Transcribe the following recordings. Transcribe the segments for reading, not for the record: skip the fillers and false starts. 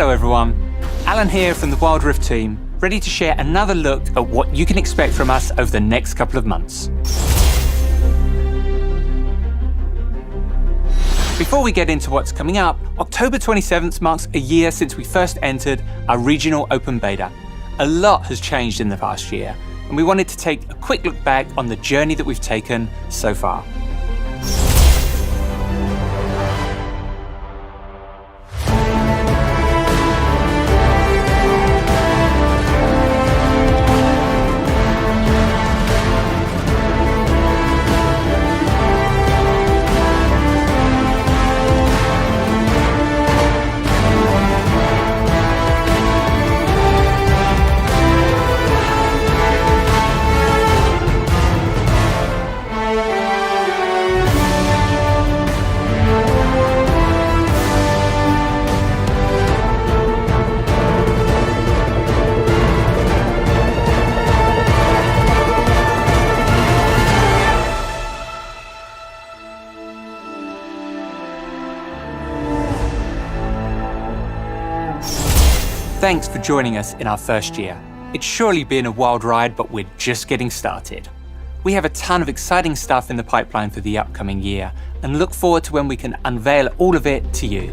Hello everyone, Alan here from the wildrift team, ready to share another look at what you can expect from us over the next couple of months. Before we get into what's coming up, October 27th marks a year since we first entered our regional open beta. A lot has changed in the past year, and we wanted to take a quick look back on the journey that we've taken so far. Thanks for joining us in our first year. It's surely been a wild ride, but we're just getting started. We have a ton of exciting stuff in the pipeline for the upcoming year and look forward to when we can unveil all of it to you.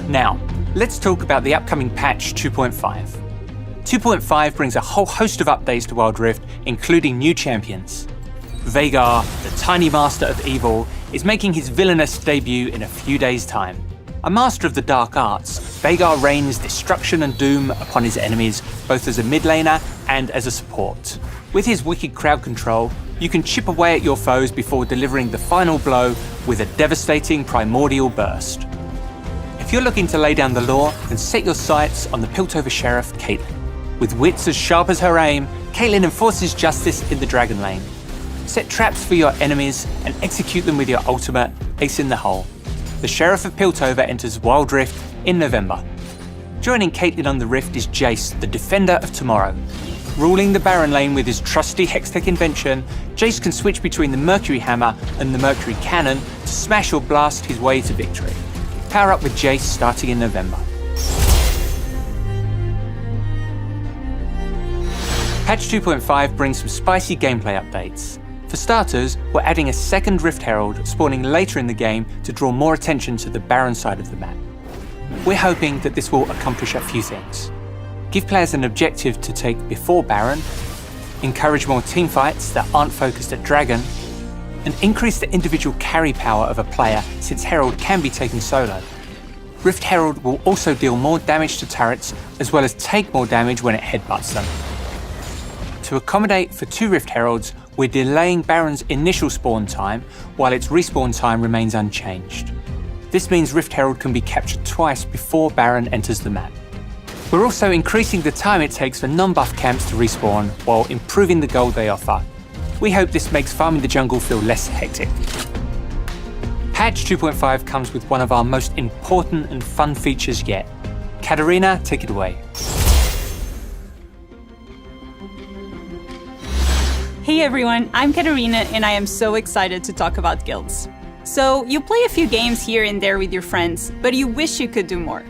Now, let's talk about the upcoming patch 2.5. 2.5 brings a whole host of updates to wildrift, including new champions. Veigar, the tiny master of evil, is making his villainous debut in a few days' time. A master of the dark arts, Veigar rains destruction and doom upon his enemies, both as a mid laner and as a support. With his wicked crowd control, you can chip away at your foes before delivering the final blow with a devastating primordial burst. If you're looking to lay down the law, then set your sights on the Piltover Sheriff, Caitlyn. With wits as sharp as her aim, Caitlyn enforces justice in the Dragon Lane. Set traps for your enemies and execute them with your ultimate, Ace in the Hole. The Sheriff of Piltover enters Wildrift in November. Joining Caitlyn on the Rift is Jace, the Defender of Tomorrow. Ruling the Baron lane with his trusty Hextech invention, Jace can switch between the Mercury Hammer and the Mercury Cannon to smash or blast his way to victory. Power up with Jace starting in November. Patch 2.5 brings some spicy gameplay updates. For starters, we're adding a second Rift Herald spawning later in the game to draw more attention to the Baron side of the map. We're hoping that this will accomplish a few things. Give players an objective to take before Baron, encourage more teamfights that aren't focused at Dragon, and increase the individual carry power of a player since Herald can be taken solo. Rift Herald will also deal more damage to turrets as well as take more damage when it headbutts them. To accommodate for 2 Rift Heralds, we're delaying Baron's initial spawn time while its respawn time remains unchanged. This means Rift Herald can be captured twice before Baron enters the map. We're also increasing the time it takes for non-buff camps to respawn while improving the gold they offer. We hope this makes farming the jungle feel less hectic. Patch 2.5 comes with one of our most important and fun features yet. Katarina, take it away. Hey everyone, I'm Katarina and I am so excited to talk about guilds. So, you play a few games here and there with your friends, but you wish you could do more.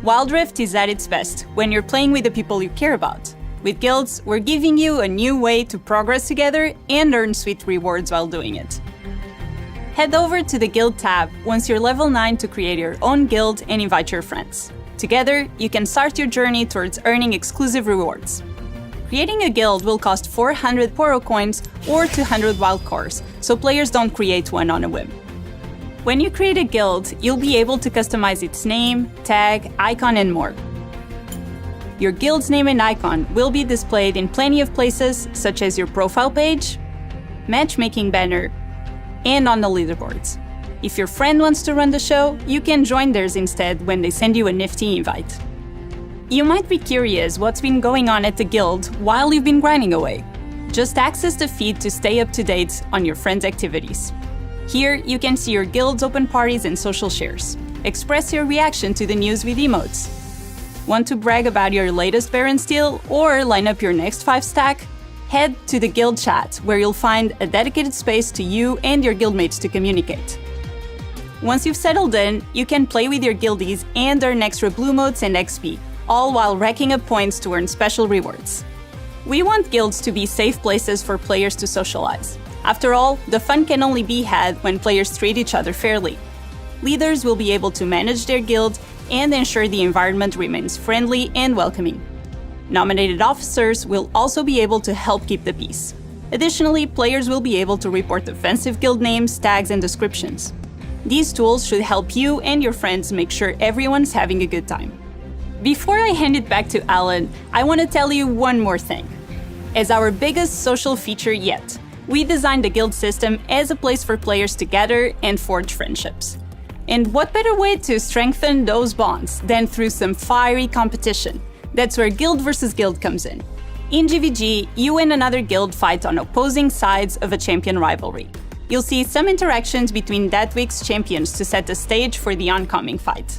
Wildrift is at its best when you're playing with the people you care about. With guilds, we're giving you a new way to progress together and earn sweet rewards while doing it. Head over to the Guild tab once you're level 9 to create your own guild and invite your friends. Together, you can start your journey towards earning exclusive rewards. Creating a guild will cost 400 Poro coins or 200 wild cores, so players don't create one on a whim. When you create a guild, you'll be able to customize its name, tag, icon, and more. Your guild's name and icon will be displayed in plenty of places, such as your profile page, matchmaking banner, and on the leaderboards. If your friend wants to run the show, you can join theirs instead when they send you a nifty invite. You might be curious what's been going on at the guild while you've been grinding away. Just access the feed to stay up to date on your friends' activities. Here, you can see your guild's open parties and social shares. Express your reaction to the news with emotes. Want to brag about your latest Baron steal or line up your next 5-stack? Head to the guild chat, where you'll find a dedicated space to you and your guildmates to communicate. Once you've settled in, you can play with your guildies and earn extra blue motes and XP, all while racking up points to earn special rewards. We want guilds to be safe places for players to socialize. After all, the fun can only be had when players treat each other fairly. Leaders will be able to manage their guild and ensure the environment remains friendly and welcoming. Nominated officers will also be able to help keep the peace. Additionally, players will be able to report offensive guild names, tags, and descriptions. These tools should help you and your friends make sure everyone's having a good time. Before I hand it back to Alan, I want to tell you one more thing. As our biggest social feature yet, we designed the guild system as a place for players to gather and forge friendships. And what better way to strengthen those bonds than through some fiery competition? That's where guild versus guild comes in. In GVG, you and another guild fight on opposing sides of a champion rivalry. You'll see some interactions between that week's champions to set the stage for the oncoming fight.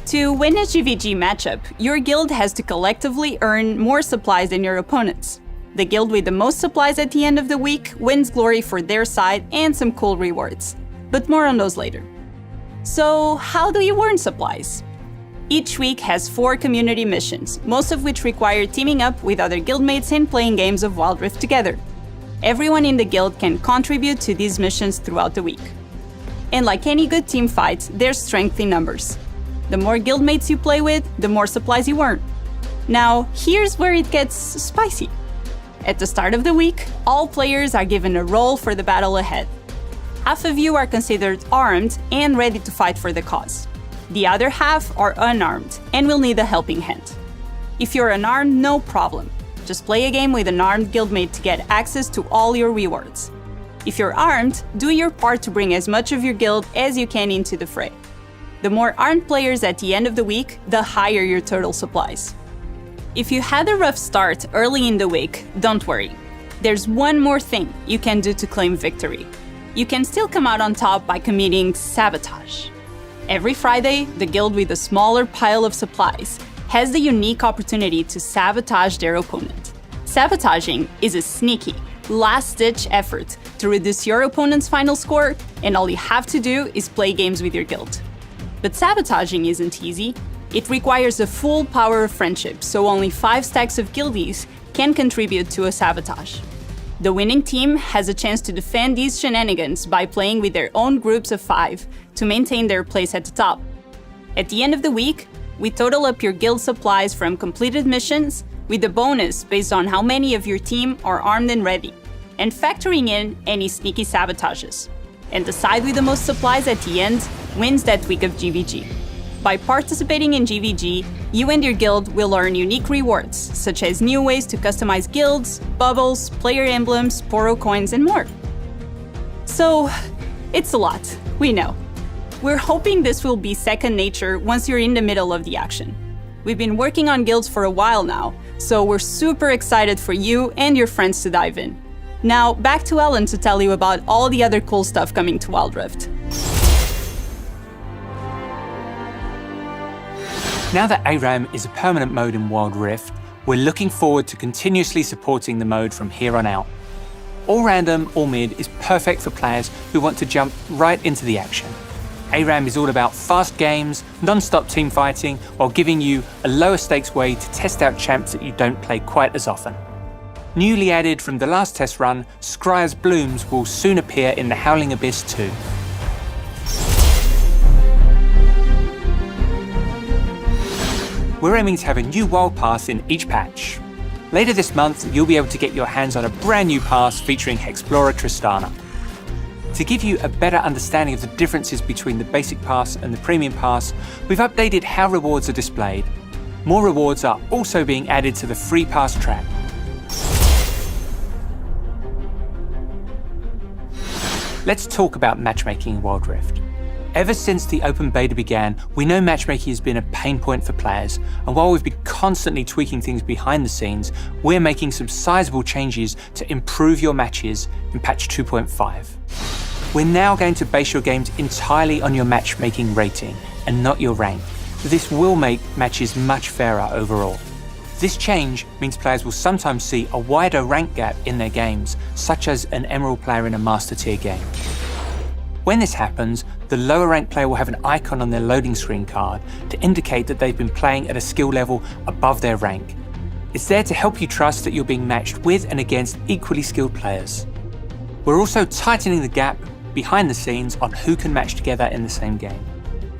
To win a GVG matchup, your guild has to collectively earn more supplies than your opponents. The guild with the most supplies at the end of the week wins glory for their side and some cool rewards. But more on those later. So, how do you earn supplies? Each week has 4 community missions, most of which require teaming up with other guildmates and playing games of Wild Rift together. Everyone in the guild can contribute to these missions throughout the week. And like any good team fight, there's strength in numbers. The more guildmates you play with, the more supplies you earn. Now, here's where it gets spicy. At the start of the week, all players are given a role for the battle ahead. Half of you are considered armed and ready to fight for the cause. The other half are unarmed and will need a helping hand. If you're unarmed, no problem. Just play a game with an armed guildmate to get access to all your rewards. If you're armed, do your part to bring as much of your guild as you can into the fray. The more armed players at the end of the week, the higher your total supplies. If you had a rough start early in the week, don't worry. There's one more thing you can do to claim victory. You can still come out on top by committing sabotage. Every Friday, the guild with a smaller pile of supplies has the unique opportunity to sabotage their opponent. Sabotaging is a sneaky, last-ditch effort to reduce your opponent's final score, and all you have to do is play games with your guild. But sabotaging isn't easy. It requires the full power of friendship, so only 5 stacks of guildies can contribute to a sabotage. The winning team has a chance to defend these shenanigans by playing with their own groups of 5 to maintain their place at the top. At the end of the week, we total up your guild supplies from completed missions with a bonus based on how many of your team are armed and ready, and factoring in any sneaky sabotages. And the side with the most supplies at the end wins that week of GVG. By participating in GVG, you and your guild will earn unique rewards, such as new ways to customize guilds, bubbles, player emblems, Poro coins, and more. So, it's a lot, we know. We're hoping this will be second nature once you're in the middle of the action. We've been working on guilds for a while now, so we're super excited for you and your friends to dive in. Now, back to Ellen to tell you about all the other cool stuff coming to Wild Rift. Now that ARAM is a permanent mode in Wild Rift, we're looking forward to continuously supporting the mode from here on out. All random, all mid is perfect for players who want to jump right into the action. ARAM is all about fast games, non-stop team fighting, while giving you a lower stakes way to test out champs that you don't play quite as often. Newly added from the last test run, Scryer's Blooms will soon appear in the Howling Abyss too. We're aiming to have a new wild pass in each patch. Later this month, you'll be able to get your hands on a brand new pass featuring Explorer Tristana. To give you a better understanding of the differences between the basic pass and the premium pass, we've updated how rewards are displayed. More rewards are also being added to the free pass track. Let's talk about matchmaking in Wild Rift. Ever since the open beta began, we know matchmaking has been a pain point for players, and while we've been constantly tweaking things behind the scenes, we're making some sizable changes to improve your matches in patch 2.5. We're now going to base your games entirely on your matchmaking rating, and not your rank. This will make matches much fairer overall. This change means players will sometimes see a wider rank gap in their games, such as an Emerald player in a Master Tier game. When this happens, The lower ranked player will have an icon on their loading screen card to indicate that they've been playing at a skill level above their rank. It's there to help you trust that you're being matched with and against equally skilled players. We're also tightening the gap behind the scenes on who can match together in the same game.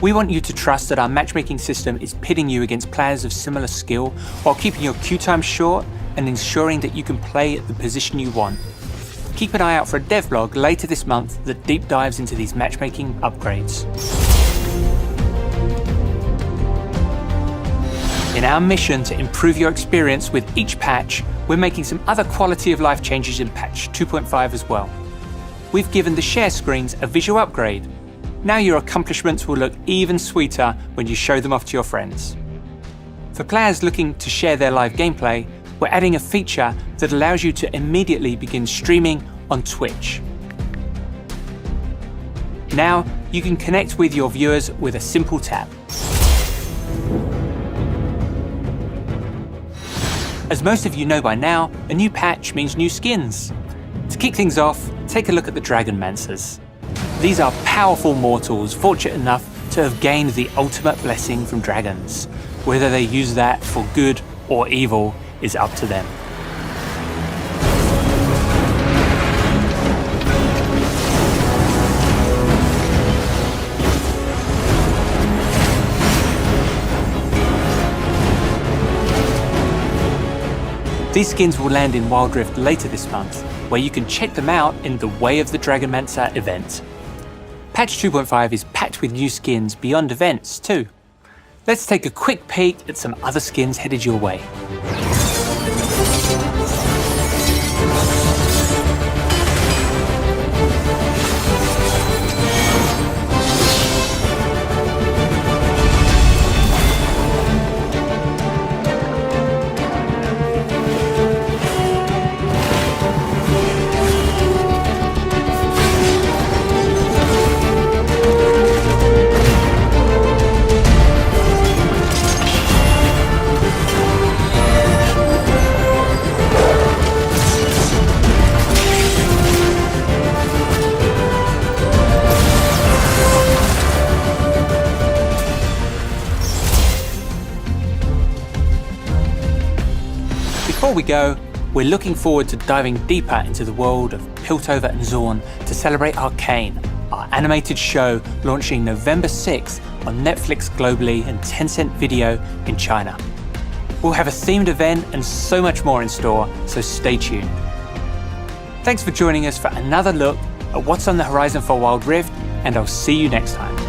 We want you to trust that our matchmaking system is pitting you against players of similar skill while keeping your queue time short and ensuring that you can play at the position you want. Keep an eye out for a devlog later this month that deep dives into these matchmaking upgrades. In our mission to improve your experience with each patch, we're making some other quality of life changes in patch 2.5 as well. We've given the share screens a visual upgrade. Now your accomplishments will look even sweeter when you show them off to your friends. For players looking to share their live gameplay, we're adding a feature that allows you to immediately begin streaming on Twitch. Now you can connect with your viewers with a simple tap. As most of you know by now, a new patch means new skins. To kick things off, take a look at the Dragonmancers. These are powerful mortals fortunate enough to have gained the ultimate blessing from dragons. Whether they use that for good or evil is up to them. These skins will land in Wild Rift later this month, where you can check them out in the Way of the Dragonmancer event. Patch 2.5 is packed with new skins beyond events too. Let's take a quick peek at some other skins headed your way. Before we go, we're looking forward to diving deeper into the world of Piltover and Zorn to celebrate Arcane, our animated show launching November 6th on Netflix globally and Tencent Video in China. We'll have a themed event and so much more in store, so stay tuned. Thanks for joining us for another look at what's on the horizon for Wild Rift, and I'll see you next time.